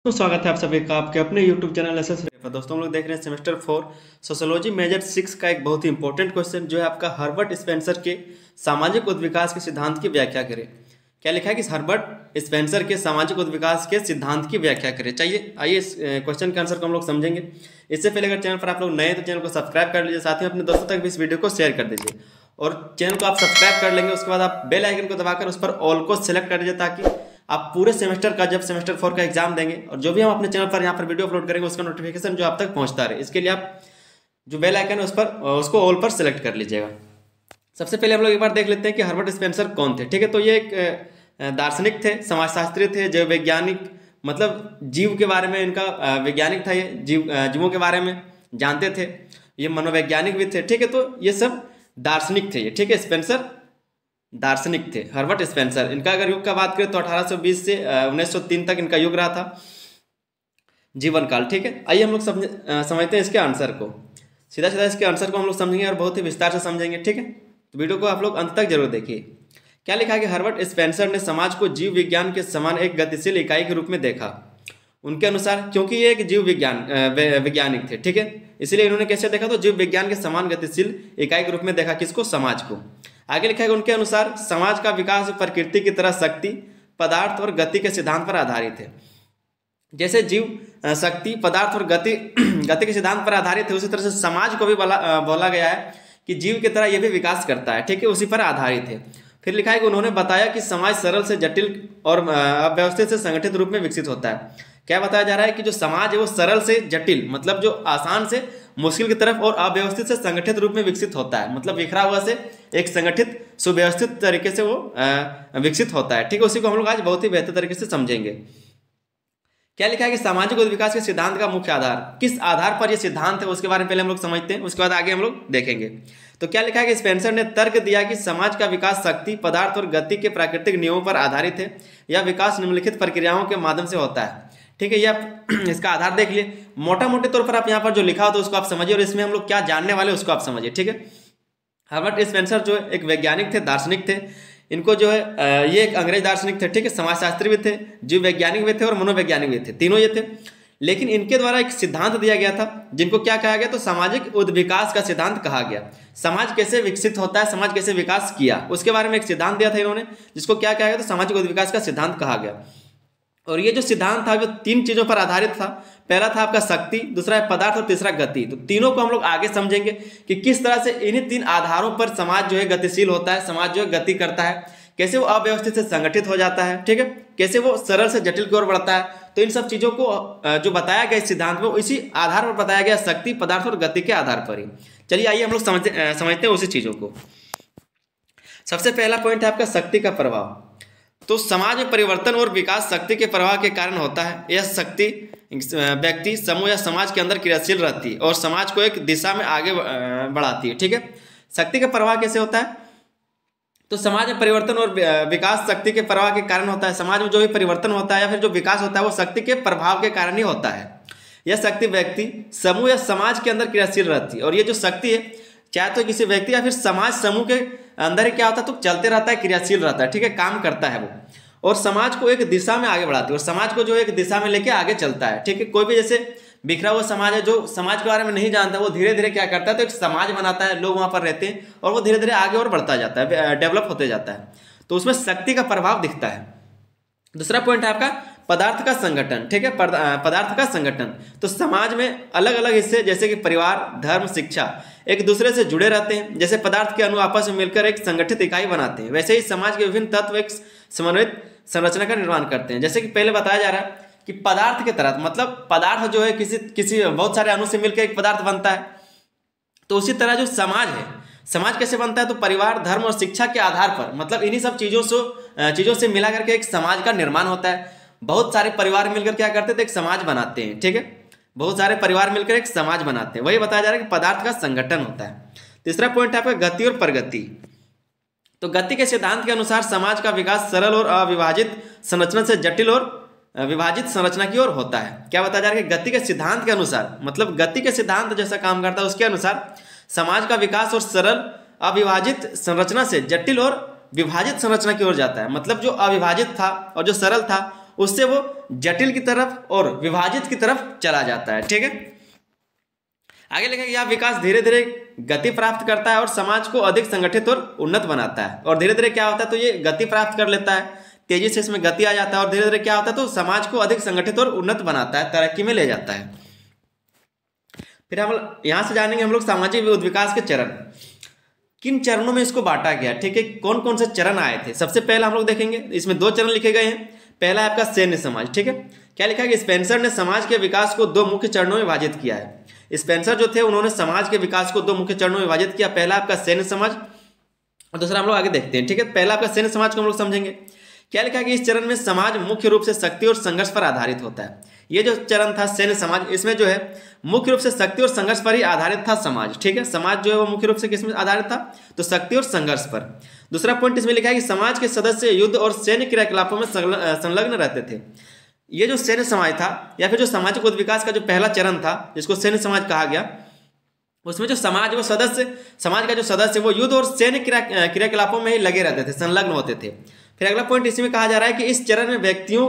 तो स्वागत है आप सभी का आपके अपने YouTube चैनल एसएस पर। दोस्तों हम लोग देख रहे हैं सेमेस्टर 4 सोशियोलॉजी मेजर 6 का एक बहुत ही इंपॉर्टेंट क्वेश्चन जो है आपका हर्बर्ट स्पेंसर के सामाजिक उद्विकास के सिद्धांत की व्याख्या करें। क्या लिखा है कि हर्बर्ट स्पेंसर के सामाजिक उद्विकास के सिद्धांत की व्याख्या करें। चाहिए आइए इस क्वेश्चन के आंसर को हम लोग समझेंगे। इससे पहले अगर चैनल पर आप लोग नए हैं तो चैनल को सब्सक्राइब कर लीजिए, साथ ही अपने दोस्तों तक भी इस वीडियो को शेयर कर दीजिए। और चैनल को आप सब्सक्राइब कर लेंगे उसके बाद आप बेल आइकन को दबाकर उस पर ऑल को सिलेक्ट कर दीजिए, ताकि आप पूरे सेमेस्टर का जब सेमेस्टर 4 का एग्जाम देंगे और जो भी हम अपने चैनल पर यहाँ पर वीडियो अपलोड करेंगे उसका नोटिफिकेशन जो आप तक पहुँचता रहे। इसके लिए आप जो बेल आइकन है उस पर उसको ऑल पर सिलेक्ट कर लीजिएगा। सबसे पहले हम लोग एक बार देख लेते हैं कि हर्बर्ट स्पेंसर कौन थे। ठीक है, तो ये एक दार्शनिक थे, समाजशास्त्री थे, जैव वैज्ञानिक, मतलब जीव के बारे में इनका वैज्ञानिक था। ये जीवों के बारे में जानते थे, ये मनोवैज्ञानिक भी थे। ठीक है, तो ये सब दार्शनिक थे ये। ठीक है, स्पेंसर दार्शनिक थे, हर्बर्ट स्पेंसर। इनका अगर युग का बात करें तो 1820 से 1903 तक इनका युग रहा था, जीवन काल। ठीक है, आइए हम लोग समझते हैं इसके आंसर को। सीधा सीधा इसके आंसर को हम लोग समझेंगे और बहुत ही विस्तार से समझेंगे। ठीक है, तो वीडियो को आप लोग अंत तक जरूर देखिए। क्या लिखा है कि हर्बर्ट स्पेंसर ने समाज को जीव विज्ञान के समान एक गतिशील इकाई के रूप में देखा। उनके अनुसार, क्योंकि ये एक जीव वैज्ञानिक थे, ठीक है, इसलिए इन्होंने कैसे देखा, तो जीव विज्ञान के समान गतिशील इकाई के रूप में देखा। किसको? समाज को। आगे लिखा है उनके अनुसार समाज का विकास प्रकृति की तरह शक्ति, पदार्थ और गति के सिद्धांत पर आधारित है। जैसे जीव शक्ति, पदार्थ और गति गति के सिद्धांत पर आधारित है, उसी तरह से समाज को भी बोला गया है कि जीव की तरह यह भी विकास करता है। ठीक है, उसी पर आधारित है। फिर लिखा है कि उन्होंने बताया कि समाज सरल से जटिल और अव्यवस्थित से संगठित रूप में विकसित होता है। क्या बताया जा रहा है कि जो समाज है वो सरल से जटिल, मतलब जो आसान से मुश्किल की तरफ, और अव्यवस्थित से संगठित रूप में विकसित होता है, मतलब बिखरा हुआ से एक संगठित सुव्यवस्थित तरीके से वो विकसित होता है। ठीक है, उसी को हम लोग आज बहुत ही बेहतर तरीके से समझेंगे। क्या लिखा है कि सामाजिक विकास के सिद्धांत का मुख्य आधार, किस आधार पर यह सिद्धांत है उसके बारे में पहले हम लोग समझते हैं, उसके बाद आगे हम लोग देखेंगे। तो क्या लिखा है कि स्पेंसर ने तर्क दिया कि समाज का विकास शक्ति, पदार्थ और गति के प्राकृतिक नियमों पर आधारित है। यह विकास निम्नलिखित प्रक्रियाओं के माध्यम से होता है। ठीक है, ये आप इसका आधार देख लिए। मोटा मोटे तौर पर आप यहाँ पर जो लिखा हो तो उसको आप समझिए, और इसमें हम लोग क्या जानने वाले उसको आप समझिए। ठीक है, हर्बर्ट स्पेंसर जो है एक वैज्ञानिक थे, दार्शनिक थे। इनको जो है ये एक अंग्रेज दार्शनिक थे। ठीक है, समाजशास्त्री भी थे, जीव वैज्ञानिक भी थे और मनोवैज्ञानिक भी थे, तीनों ये थे। लेकिन इनके द्वारा एक सिद्धांत दिया गया था जिनको क्या कहा गया, तो सामाजिक उद्विकास का सिद्धांत कहा गया। समाज कैसे विकसित होता है, समाज कैसे विकास किया, उसके बारे में एक सिद्धांत दिया था इन्होंने, जिसको क्या कहा गया, तो सामाजिक उद्विकास का सिद्धांत कहा गया। और ये जो सिद्धांत था वो 3 चीजों पर आधारित था। पहला था आपका शक्ति, दूसरा है पदार्थ और तीसरा गति। तो तीनों को हम लोग आगे समझेंगे कि किस तरह से इन्हीं 3 आधारों पर समाज जो है गतिशील होता है, समाज जो है गति करता है, कैसे वो अव्यवस्थित से संगठित हो जाता है। ठीक है, कैसे वो सरल से जटिल की ओर बढ़ता है। तो इन सब चीजों को जो बताया गया इस सिद्धांत में, इसी आधार पर बताया गया, शक्ति, पदार्थ और गति के आधार पर ही। चलिए आइए हम लोग समझते हैं उसी चीजों को। सबसे पहला पॉइंट है आपका शक्ति का प्रभाव। तो समाज में परिवर्तन और विकास शक्ति के प्रभाव के कारण होता है। यह शक्ति व्यक्ति, समूह या समाज के अंदर क्रियाशील रहती है और समाज को एक दिशा में आगे बढ़ाती है। ठीक है, शक्ति का प्रभाव कैसे होता है, तो समाज में परिवर्तन और विकास शक्ति के प्रभाव के कारण होता है। समाज में जो भी परिवर्तन होता है या फिर जो विकास होता है वो शक्ति के प्रभाव के कारण ही होता है। यह शक्ति व्यक्ति, समूह या समाज के अंदर क्रियाशील रहती है। और ये जो शक्ति है, चाहे तो किसी व्यक्ति या फिर समाज समूह के अंदर ही क्या होता है, तो चलते रहता है, क्रियाशील रहता है। ठीक है, काम करता है वो, और समाज को एक दिशा में आगे बढ़ाती है, और समाज को जो एक दिशा में लेके आगे चलता है। ठीक है, कोई भी जैसे बिखरा हुआ समाज है, जो समाज के बारे में नहीं जानता, वो धीरे धीरे क्या करता है, तो एक समाज बनाता है, लोग वहां पर रहते हैं और वो धीरे धीरे आगे और बढ़ता जाता है, डेवलप होते जाता है। तो उसमें शक्ति का प्रभाव दिखता है। दूसरा पॉइंट है आपका पदार्थ का संगठन। ठीक है, पदार्थ का संगठन। तो समाज में अलग अलग हिस्से जैसे कि परिवार, धर्म, शिक्षा एक दूसरे से जुड़े रहते हैं। जैसे पदार्थ के अणु आपस में मिलकर एक संगठित इकाई बनाते हैं, वैसे ही समाज के विभिन्न तत्व एक समन्वित संरचना का निर्माण करते हैं। जैसे कि पहले बताया जा रहा है कि पदार्थ के तरह, मतलब पदार्थ जो है किसी बहुत सारे अणु से मिलकर एक पदार्थ बनता है। तो उसी तरह जो समाज है, समाज कैसे बनता है, तो परिवार, धर्म और शिक्षा के आधार पर, मतलब इन्हीं सब चीजों से मिला करके एक समाज का निर्माण होता है। बहुत सारे परिवार मिलकर क्या करते थे, एक समाज बनाते हैं। ठीक है, बहुत सारे परिवार मिलकर एक समाज बनाते हैं, वही बताया जा रहा है कि पदार्थ का संगठन होता है। तीसरा पॉइंट है आपका गति और प्रगति। तो गति के सिद्धांत के अनुसार समाज का विकास सरल और अविभाजित संरचना से जटिल और विभाजित संरचना की ओर होता है। क्या बताया जा रहा है कि गति के सिद्धांत के अनुसार, मतलब गति के सिद्धांत जैसा काम करता है उसके अनुसार समाज का विकास और सरल अविभाजित संरचना से जटिल और विभाजित संरचना की ओर जाता है। मतलब जो अविभाजित था और जो सरल था उससे वो जटिल की तरफ और विभाजित की तरफ चला जाता है। ठीक है, आगे लिखा कि यह विकास धीरे धीरे गति प्राप्त करता है और समाज को अधिक संगठित और उन्नत बनाता है। और धीरे धीरे क्या होता है, तो ये गति प्राप्त कर लेता है, तेजी से इसमें गति आ जाता है और धीरे धीरे क्या होता है, तो समाज को अधिक संगठित और उन्नत बनाता है, तरक्की में ले जाता है। फिर हम यहां से जानेंगे हम लोग सामाजिक विकास के चरण, किन चरणों में इसको बांटा गया। ठीक है, कौन कौन से चरण आए थे। सबसे पहले हम लोग देखेंगे, इसमें 2 चरण लिखे गए हैं। पहला है आपका सैन्य समाज। ठीक है, क्या लिखा है कि स्पेंसर ने समाज के विकास को 2 मुख्य चरणों में विभाजित किया है। स्पेंसर जो थे उन्होंने समाज के विकास को 2 मुख्य चरणों में विभाजित किया। पहला आपका सैन्य समाज और दूसरा हम लोग आगे देखते हैं। ठीक है, पहला आपका सैन्य समाज को हम लोग समझेंगे। क्या लिखा है कि इस चरण में समाज मुख्य रूप से शक्ति और संघर्ष पर आधारित होता है। ये जो चरण था सैन्य समाज, इसमें जो है मुख्य रूप से शक्ति और संघर्ष पर ही आधारित था समाज। ठीक है, समाज जो है वो मुख्य रूप से किस में आधारित था, तो शक्ति और संघर्ष पर। दूसरा पॉइंट इसमें लिखा है कि समाज के सदस्य युद्ध और सैन्य क्रियाकलापों में संलग्न रहते थे। ये जो सैन्य समाज था या फिर जो सामाजिक विकास का जो पहला चरण था जिसको सैन्य समाज कहा गया, उसमें जो समाज वो सदस्य, समाज का जो सदस्य वो युद्ध और सैन्य क्रियाकलापों में ही लगे रहते थे, संलग्न होते थे। फिर अगला पॉइंट इसमें कहा जा रहा है कि इस चरण में व्यक्तियों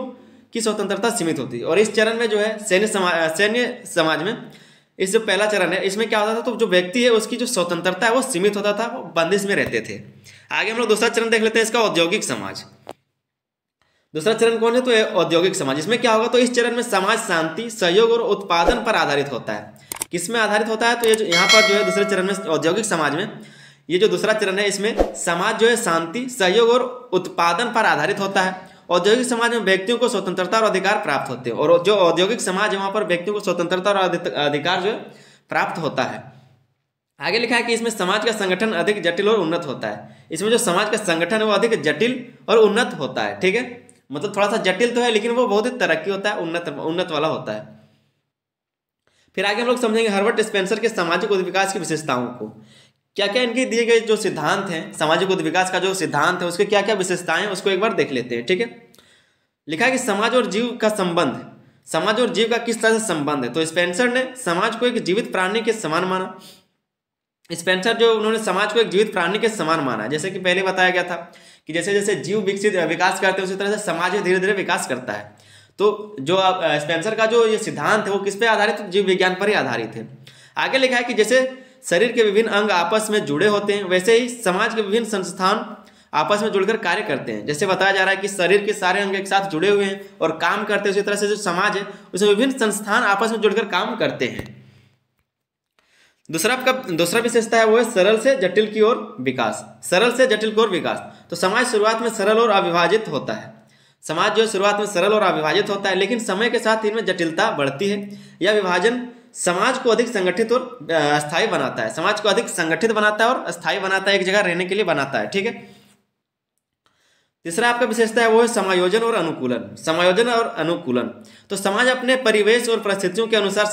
की स्वतंत्रता सीमित होती है। और इस चरण में जो है सैन्य समाज में इस जो पहला चरण है इसमें क्या होता था, तो जो व्यक्ति है उसकी जो स्वतंत्रता है वो सीमित होता था, वो बंदिश में रहते थे। आगे हम लोग दूसरा चरण देख लेते हैं, इसका औद्योगिक समाज। दूसरा चरण कौन है, तो औद्योगिक समाज। इसमें क्या होगा, तो इस चरण में समाज शांति, सहयोग और उत्पादन पर आधारित होता है। किसमें आधारित होता है, तो ये जो यहाँ पर जो है दूसरे चरण में औद्योगिक समाज में ये जो दूसरा चरण है इसमें समाज जो है शांति, सहयोग और उत्पादन पर आधारित होता है। औद्योगिक समाज में व्यक्तियों को स्वतंत्रता और अधिकार प्राप्त होते हैं। और जो औद्योगिक समाज है वहाँ पर व्यक्तियों को स्वतंत्रता और अधिकार जो है प्राप्त होता है। आगे लिखा है कि इसमें समाज का संगठन अधिक जटिल और उन्नत होता है। इसमें जो समाज का संगठन है वो अधिक जटिल और उन्नत होता है। ठीक है, मतलब थोड़ा सा जटिल तो है लेकिन वो बहुत ही तरक्की होता है, उन्नत वाला होता है। फिर आगे हम लोग समझेंगे हर्बर्ट स्पेंसर के सामाजिक विकास की विशेषताओं को। क्या क्या इनके दिए गए जो सिद्धांत हैं, सामाजिक विकास का जो सिद्धांत है उसके क्या क्या विशेषताएं हैं उसको एक बार देख लेते हैं। ठीक है, लिखा है कि समाज और जीव का संबंध, समाज और जीव का किस तरह से संबंध है। तो स्पेंसर ने समाज को एक जीवित प्राणी के समान माना। स्पेंसर जो उन्होंने समाज को एक जीवित प्राणी के समान माना, जैसे कि पहले बताया गया था कि जैसे जैसे जीव विकास करते हैं उसी तरह से समाज धीरे धीरे विकास करता है। तो जो स्पेंसर का जो ये सिद्धांत है वो किस पे आधारित, जीव विज्ञान पर ही आधारित है। आगे लिखा है कि जैसे शरीर के विभिन्न अंग आपस में जुड़े होते हैं वैसे ही समाज के विभिन्न संस्थान आपस में जुड़कर कार्य करते हैं। जैसे बताया जा रहा है कि शरीर के सारे अंग एक साथ जुड़े हुए हैं और काम करते हैं, उसी तरह से जो समाज है उसमें विभिन्न संस्थान आपस में जुड़कर काम करते हैं। दूसरा विशेषता है वो है सरल से जटिल की ओर विकास। सरल से जटिल की ओर विकास, तो समाज शुरुआत में सरल और अविभाजित होता है। समाज जो शुरुआत में सरल और अविभाजित होता है लेकिन समय के साथ इनमें जटिलता बढ़ती है। यह विभाजन समाज को अधिक संगठित और अस्थायी बनाता है। समाज को अधिक संगठित बनाता है और अस्थायी बनाता है, एक जगह रहने के लिए बनाता है। ठीक है, तीसरा आपका विशेषता है वो है समायोजन और अनुकूलन। समायोजन और अनुकूलन, तो समाज अपने परिवेश और परिस्थितियों के अनुसार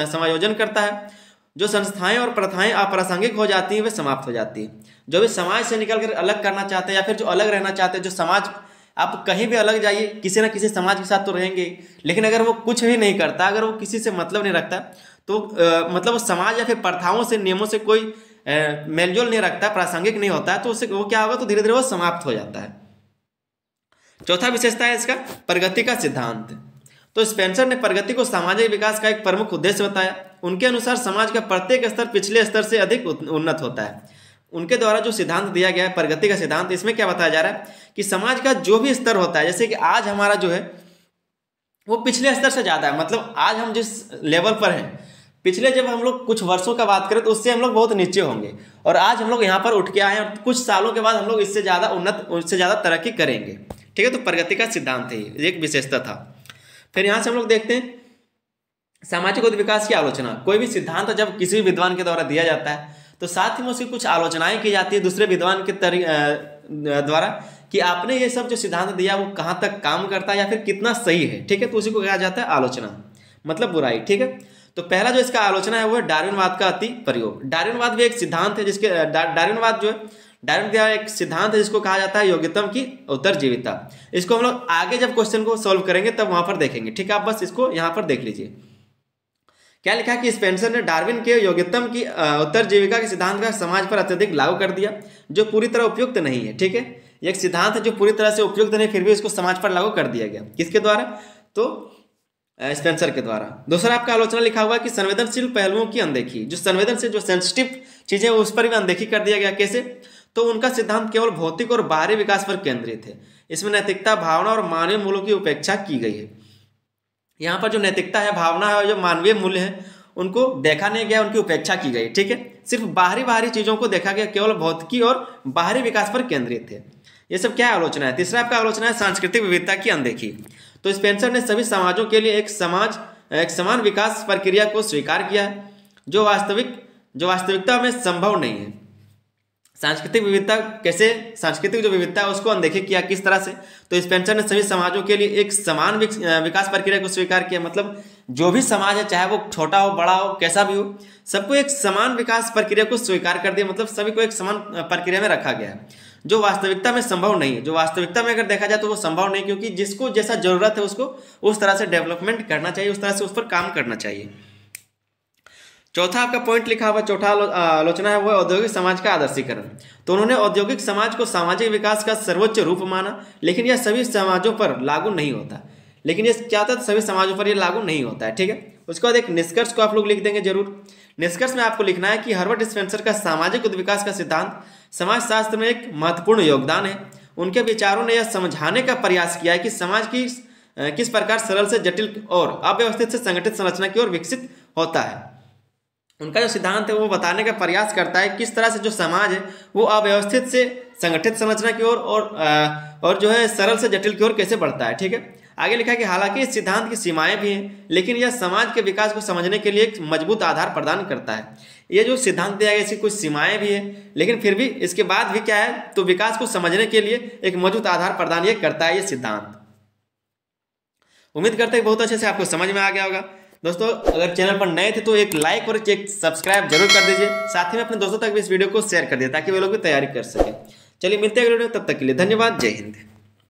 समायोजन करता है। जो संस्थाएं और प्रथाएं अप्रासंगिक हो जाती हैं वे समाप्त हो जाती हैं। जो भी समाज से निकलकर अलग करना चाहते हैं या फिर जो अलग रहना चाहते हैं, जो समाज, आप कहीं भी अलग जाइए किसी ना किसी समाज के साथ तो रहेंगे, लेकिन अगर वो कुछ भी नहीं करता, अगर वो किसी से मतलब नहीं रखता तो मतलब वो समाज या फिर प्रथाओं से, नियमों से कोई मेलजोल नहीं रखता, प्रासंगिक नहीं होता, तो उससे वो क्या होगा, तो धीरे धीरे वो समाप्त हो जाता है। चौथा विशेषता है इसका प्रगति का सिद्धांत। तो स्पेंसर ने प्रगति को सामाजिक विकास का एक प्रमुख उद्देश्य बताया। उनके अनुसार समाज का प्रत्येक स्तर पिछले स्तर से अधिक उन्नत होता है। उनके द्वारा जो सिद्धांत दिया गया है प्रगति का सिद्धांत, इसमें क्या बताया जा रहा है कि समाज का जो भी स्तर होता है, जैसे कि आज हमारा जो है वो पिछले स्तर से ज़्यादा है, मतलब आज हम जिस लेवल पर हैं, पिछले जब हम लोग कुछ वर्षों का बात करें तो उससे हम लोग बहुत नीचे होंगे, और आज हम लोग यहाँ पर उठ के आए हैं और कुछ सालों के बाद हम लोग इससे ज़्यादा उन्नत, उससे ज़्यादा तरक्की करेंगे। ठीक है, तो प्रगति का सिद्धांत है, एक विशेषता था। फिर यहाँ से हम लोग देखते हैं सामाजिक विकास की आलोचना। कोई भी सिद्धांत जब किसी विद्वान के द्वारा दिया जाता है तो साथ ही में उसकी कुछ आलोचनाएं की जाती है दूसरे विद्वान के द्वारा कि आपने ये सब जो सिद्धांत दिया वो कहाँ तक काम करता है या फिर कितना सही है। ठीक है, तो उसी को कहा जाता है आलोचना, मतलब बुराई। ठीक है, तो पहला जो इसका आलोचना है वो है डार्विनवाद का अति प्रयोग। डार्विनवाद भी एक सिद्धांत है जिसके डार्विनवाद जो है, डार्विन का एक सिद्धांत है जिसको कहा जाता है योग्यतम की उत्तरजीविता। इसको हम लोग आगे जब क्वेश्चन को सॉल्व करेंगे तब वहां पर देखेंगे। ठीक है, आप बस इसको यहाँ पर देख लीजिए। क्या लिखा है कि स्पेंसर ने डार्विन के योग्यतम की उत्तरजीविका के सिद्धांत का समाज पर अत्यधिक लागू कर दिया, जो पूरी तरह उपयुक्त नहीं है। ठीक है, एक सिद्धांत है जो पूरी तरह से उपयुक्त नहीं, फिर भी इसको समाज पर लागू कर दिया गया। किसके द्वारा? तो स्पेंसर के द्वारा। दूसरा आपका आलोचना लिखा हुआ है कि संवेदनशील पहलुओं की अनदेखी, जो संवेदनशील जो सेंसिटिव चीजें उस पर भी अनदेखी कर दिया गया। कैसे? तो उनका सिद्धांत केवल भौतिक और बाहरी विकास पर केंद्रित है। इसमें नैतिकता, भावना और मानवीय मूल्यों की उपेक्षा की गई है। यहाँ पर जो नैतिकता है, भावना है और जो मानवीय मूल्य है उनको देखा नहीं गया, उनकी उपेक्षा की गई। ठीक है, सिर्फ बाहरी चीजों को देखा गया, केवल भौतिकी और बाहरी विकास पर केंद्रित है। ये सब क्या आलोचना है? तीसरा आपका आलोचना है सांस्कृतिक विविधता की अनदेखी। तो स्पेंसर ने सभी समाजों के लिए एक समान विकास प्रक्रिया को स्वीकार किया है, जो वास्तविकता में संभव नहीं है। सांस्कृतिक विविधता कैसे? सांस्कृतिक जो विविधता है उसको अनदेखी किया। किस तरह से? तो स्पेंसर ने सभी समाजों के लिए एक समान विकास प्रक्रिया को स्वीकार किया। मतलब जो भी समाज है, चाहे वो छोटा हो, बड़ा हो, कैसा भी हो, सबको एक समान विकास प्रक्रिया को स्वीकार कर दिया। मतलब सभी को एक समान प्रक्रिया में रखा गया है, जो वास्तविकता में संभव नहीं है। जो वास्तविकता में अगर देखा जाए तो वो संभव नहीं, क्योंकि जिसको जैसा जरूरत है उसको उस तरह से डेवलपमेंट करना चाहिए, उस तरह से उस पर काम करना चाहिए। चौथा आपका पॉइंट लिखा हुआ, चौथा आलोचना है वो औद्योगिक समाज का आदर्शीकरण। तो उन्होंने औद्योगिक समाज को सामाजिक विकास का सर्वोच्च रूप माना, लेकिन यह सभी समाजों पर लागू नहीं होता। लेकिन ये क्या होता है? सभी समाजों पर ये लागू नहीं होता है। ठीक है, उसके बाद एक निष्कर्ष को आप लोग लिख देंगे जरूर। निष्कर्ष में आपको लिखना है कि हर्बर्ट स्पेंसर का सामाजिक उद्विकास का सिद्धांत समाजशास्त्र में एक महत्वपूर्ण योगदान है। उनके विचारों ने यह समझाने का प्रयास किया है कि समाज की किस प्रकार सरल से जटिल और अव्यवस्थित से संगठित संरचना की ओर विकसित होता है। उनका जो सिद्धांत है वो बताने का प्रयास करता है किस तरह से जो समाज है वो अव्यवस्थित से संगठित संरचना की ओर और जो है सरल से जटिल की ओर कैसे बढ़ता है। ठीक है, आगे लिखा है कि हालांकि इस सिद्धांत की सीमाएं भी हैं, लेकिन यह समाज के विकास को समझने के लिए एक मजबूत आधार प्रदान करता है। ये जो सिद्धांत दिया गया इसकी कुछ सीमाएं भी है, लेकिन फिर भी इसके बाद भी क्या है, तो विकास को समझने के लिए एक मजबूत आधार प्रदान ये करता है ये सिद्धांत। उम्मीद करते हैं बहुत अच्छे से आपको समझ में आ गया होगा। दोस्तों अगर चैनल पर नए थे तो एक लाइक और एक सब्सक्राइब जरूर कर दीजिए। साथ ही में अपने दोस्तों तक भी इस वीडियो को शेयर कर दिए ताकि वे लोग भी तैयारी कर सकें। चलिए मिलते हैं वीडियो, तब तक के लिए धन्यवाद। जय हिंद।